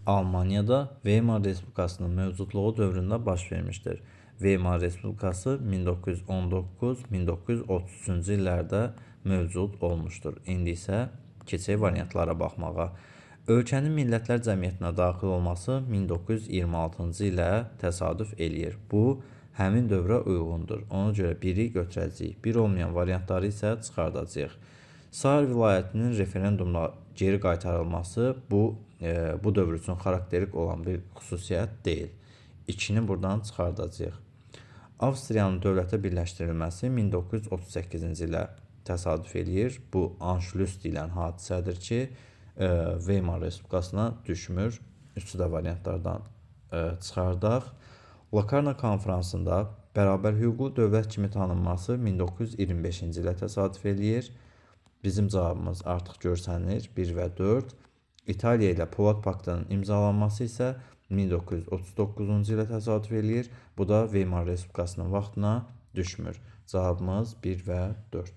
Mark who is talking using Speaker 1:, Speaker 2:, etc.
Speaker 1: Almaniyada Weimar Respublikasının mövcudluğu dövründə baş vermişdir. Weimar Respublikası 1919-1933-cü illərdə mövcud olmuşdur. İndi isə keçək variantlara baxmağa. Ölkənin Millətlər Cəmiyyətinə daxil olması 1926-cı ilə təsadüf eləyir. Bu, həmin dövrə uyğundur. Ona görə biri götürəcəyik. Bir olmayan variantları isə çıxardacağıq. Saar vilayətinin referendumla geri qaytarılması bu dövr üçün xarakterik olan bir xüsusiyyət deyil. 2-ni buradan çıxardacağıq. Avstriyanın dövlətə birləşdirilməsi 1938-ci ilə təsadüf eləyir. Bu, Anşlüs deyilən hadisədir ki, Weimar Respublikasına düşmür. Üçü də variantlardan çıxardaq. Lokarno konferansında bərabər hüquqlu dövlət kimi tanınması 1925-ci ilə təsadüf eləyir. Bizim cavabımız artıq görsənir 1 və 4. İtaliya ilə Polad paktının imzalanması isə 1939-cu ilə təsadüf eləyir. Bu da Weimar Respublikasının vaxtına düşmür. Cavabımız 1 və 4.